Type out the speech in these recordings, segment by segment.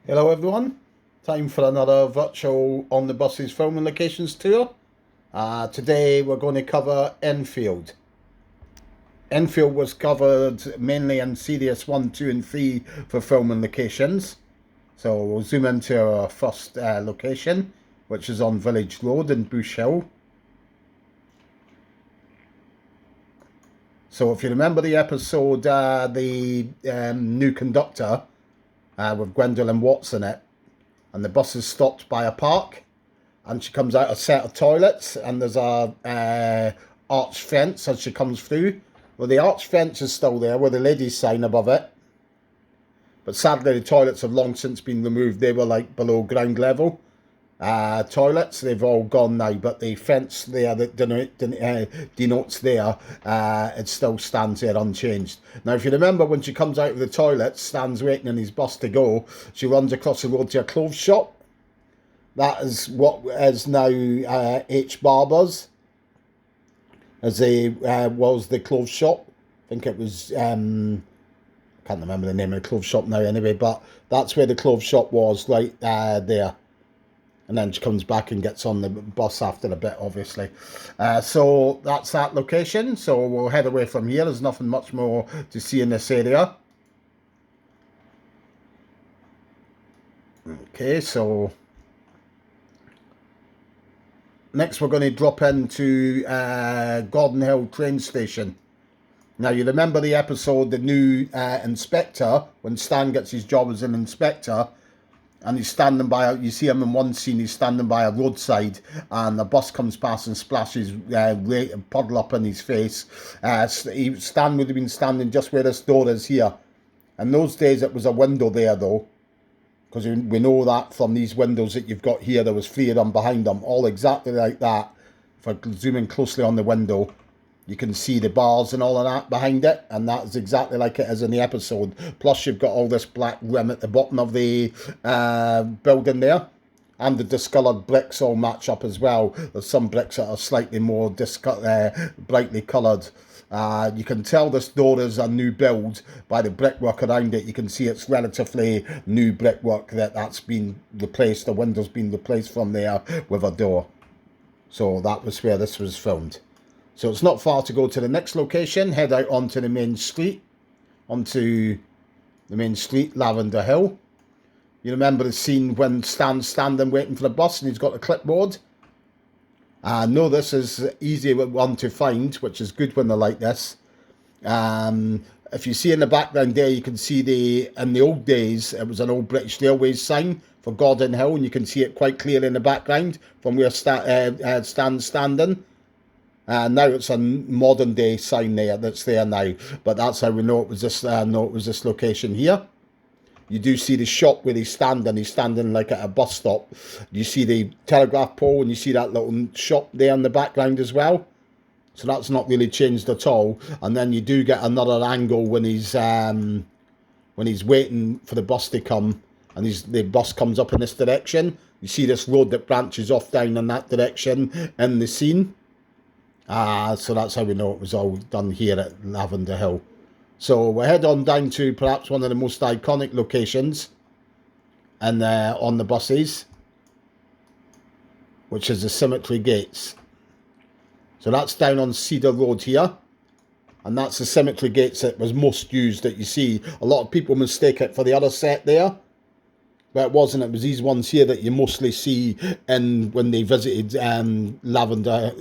Hello everyone, time for another virtual On the Buses filming locations tour. Today we're going to cover Enfield. Enfield was covered mainly in Series 1, 2 and 3 for filming locations. So we'll zoom into our first location, which is on Village Road in Bush Hill. So if you remember the episode, the new conductor with Gwendolyn Watts in it, and the bus is stopped by a park, and she comes out a set of toilets, and there's a arch fence as she comes through. Well, the arch fence is still there with the ladies' sign above it, but sadly the toilets have long since been removed. They were like below ground level toilets. They've all gone now, but the fence there that denotes there, it still stands there unchanged. Now, if you remember, when she comes out of the toilet, Stan's waiting in his bus to go, she runs across the road to a clothes shop. That is what is now H Barbers, as they was the clothes shop. I think it was, I can't remember the name of the clothes shop now anyway, but that's where the clothes shop was, right there. And then she comes back and gets on the bus after a bit, obviously. So that's that location. So we'll head away from here. There's nothing much more to see in this area. Okay, so next we're going to drop into Gordon Hill train station. Now, you remember the episode, the new inspector, when Stan gets his job as an inspector, and he's standing by, you see him in one scene, he's standing by a roadside, and the bus comes past and splashes puddle up in his face. Stan would have been standing just where this door is here. In those days, it was a window there, though, because we know that from these windows that you've got here, there was three of them behind them, all exactly like that. If I zoom in closely on the window, you can see the bars and all of that behind it, and that is exactly like it is in the episode. Plus, you've got all this black rim at the bottom of the building there, and the discoloured bricks all match up as well. There's some bricks that are slightly more brightly coloured. You can tell this door is a new build by the brickwork around it. You can see it's relatively new brickwork that's been replaced. The window's been replaced from there with a door. So that was where this was filmed. So it's not far to go to the next location. Head out onto the main street, Lavender Hill. You remember the scene when Stan's standing waiting for the bus and he's got a clipboard? No, this is an easy one to find, which is good when they're like this. If you see in the background there, you can see in the old days, it was an old British Railways sign for Gordon Hill, and you can see it quite clearly in the background from where Stan's standing. Now it's a modern day sign there that's there now, but that's how we know it was this. This location here. You do see the shop where he's standing like at a bus stop. You see the telegraph pole, and you see that little shop there in the background as well. So that's not really changed at all. And then you do get another angle when he's waiting for the bus to come, and the bus comes up in this direction. You see this road that branches off down in that direction in the scene. So that's how we know it was all done here at Lavender Hill. So we'll head on down to perhaps one of the most iconic locations and on the buses, which is the cemetery gates. So that's down on Cedar Road here, and that's the cemetery gates that was most used, that you see. A lot of people mistake it for the other set there, but it wasn't. It was these ones here that you mostly see when they visited Lavender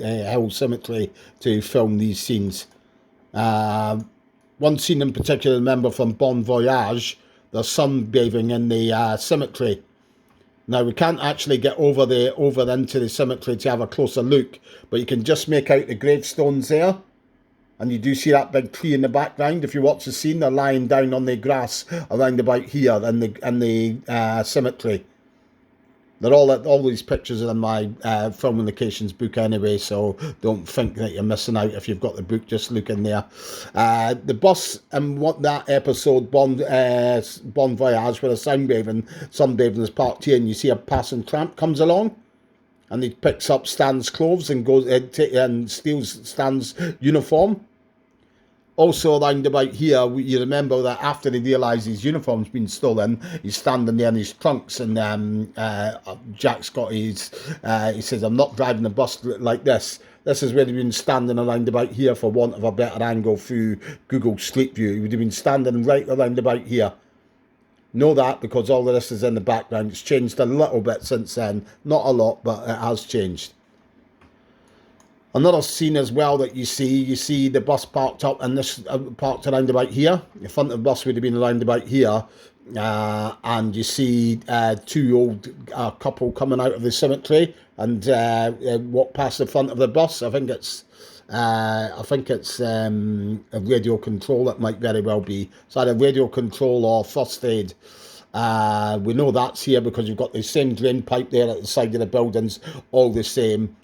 Hill Cemetery to film these scenes. One scene in particular, remember, from Bon Voyage, there's sunbathing in the cemetery. Now, we can't actually get over into the cemetery to have a closer look, but you can just make out the gravestones there. And you do see that big tree in the background. If you watch the scene, they're lying down on the grass around about here in the cemetery. They're all these pictures are in my filming locations book anyway, so don't think that you're missing out if you've got the book. Just look in there. The bus and what that episode Bon Voyage, where the sunbathing is parked here, and you see a passing tramp comes along, and he picks up Stan's clothes and goes and steals Stan's uniform. Also around about here, you remember that after he realised his uniform's been stolen, he's standing there in his trunks, and Jack's got his, he says, I'm not driving a bus like this. This is where he'd been standing around about here, for want of a better angle through Google Street View. He would have been standing right around about here. Know that because all of this is in the background. It's changed a little bit since then. Not a lot, but it has changed. Another scene as well that you see the bus parked up, and this parked around about here. The front of the bus would have been around about here. And you see two old couple coming out of the cemetery and walk past the front of the bus. I think it's a radio control. It might very well be. It's either radio control or first aid. We know that's here because you've got the same drain pipe there at the side of the buildings, all the same.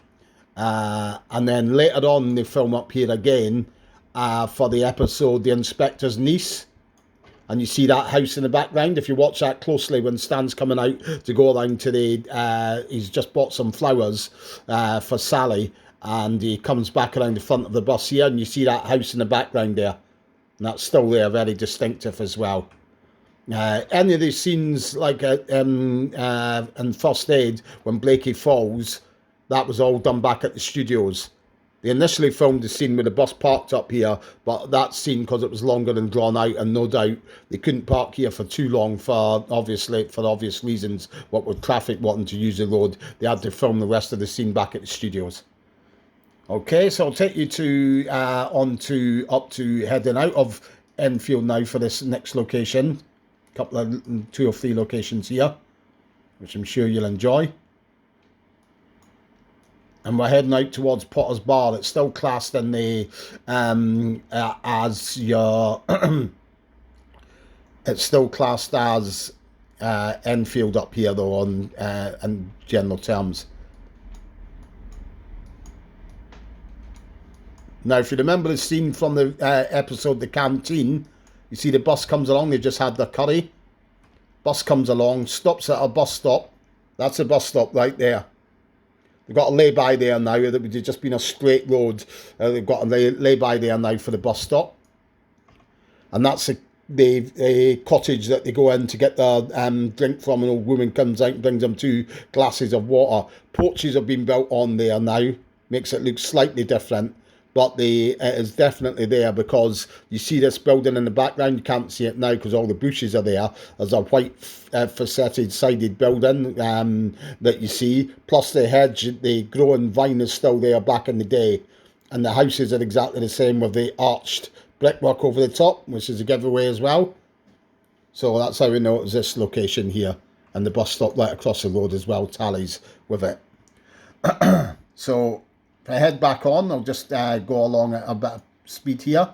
And then later on they film up here again for the episode The Inspector's Niece. And you see that house in the background. If you watch that closely, when Stan's coming out to go around to the, he's just bought some flowers for Sally, and he comes back around the front of the bus here, and you see that house in the background there. And that's still there, very distinctive as well. Any of these scenes, like in First Aid, when Blakey falls, that was all done back at the studios. They initially filmed the scene with the bus parked up here, but that scene, because it was longer and drawn out, and no doubt they couldn't park here for too long for obvious reasons, what with traffic wanting to use the road, they had to film the rest of the scene back at the studios. Okay, so I'll take you to up to heading out of Enfield now for this next location. A couple of 2 or 3 locations here, which I'm sure you'll enjoy. And we're heading out towards Potter's Bar. It's still classed in the as your it's still classed as Enfield up here though, on in general terms. Now, if you remember the scene from the episode The Canteen, you see the bus comes along. They just had their curry. Bus comes along, stops at a bus stop. That's a bus stop right there. They've got a lay-by there now. That would have just been a straight road. They've got a lay-by there now for the bus stop. And that's the cottage that they go in to get their drink from. An old woman comes out and brings them 2 glasses of water. Porches have been built on there now. Makes it look slightly different. But it is definitely there, because you see this building in the background. You can't see it now because all the bushes are there. There's a white faceted sided building that you see. Plus the hedge, the growing vine is still there back in the day. And the houses are exactly the same with the arched brickwork over the top, which is a giveaway as well. So that's how we know it's this location here. And the bus stop right across the road as well tallies with it. So if I head back on, I'll just go along at a bit of speed here.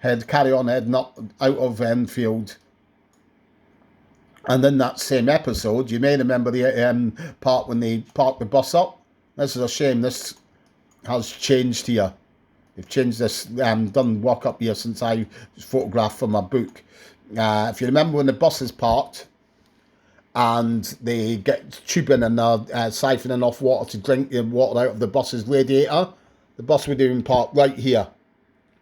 Carry on heading up out of Enfield. And in that same episode, you may remember the part when they parked the bus up. This is a shame. This has changed here. They've changed this, done work up here since I photographed for my book. If you remember when the bus is parked, and they get tubing and they're siphoning off water to drink the water out of the bus's radiator. The bus would have been parked right here.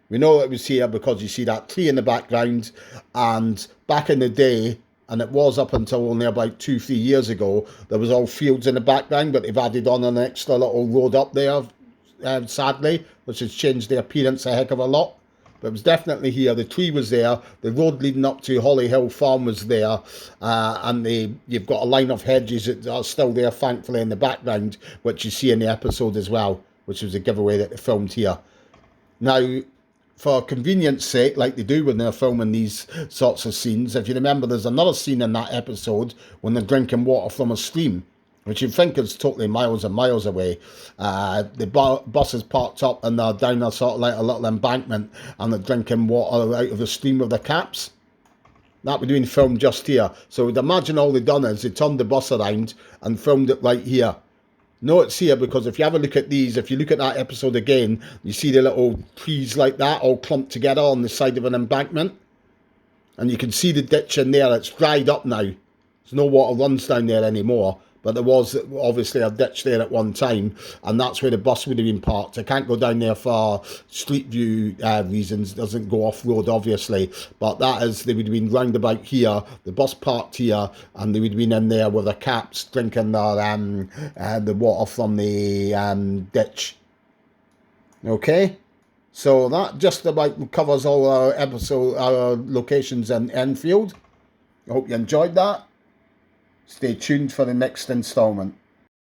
We know it was here because you see that tree in the background, and back in the day, and it was up until only about 2-3 years ago, there was all fields in the background, but they've added on an extra little road up there, sadly, which has changed the appearance a heck of a lot. But it was definitely here. The tree was there. The road leading up to Holly Hill Farm was there. And you've got a line of hedges that are still there, thankfully, in the background, which you see in the episode as well, which was a giveaway that they filmed here. Now, for convenience sake, like they do when they're filming these sorts of scenes, if you remember, there's another scene in that episode when they're drinking water from a stream, which you think is totally miles and miles away. The bus is parked up and they're down a sort of like a little embankment, and they're drinking water out of the stream with their caps. That would have been filmed just here. So we'd imagine all they've done is they turned the bus around and filmed it right here. No, it's here because if you have a look at these, if you look at that episode again, you see the little trees like that all clumped together on the side of an embankment. And you can see the ditch in there. It's dried up now. There's no water runs down there anymore. but there was obviously a ditch there at one time, and that's where the bus would have been parked. I can't go down there for street view reasons, it doesn't go off road obviously, but that is, they would have been round about here, the bus parked here, and they would have been in there with their caps drinking the water from the ditch. Okay, so that just about covers all our locations in Enfield. I hope you enjoyed that. Stay tuned for the next installment.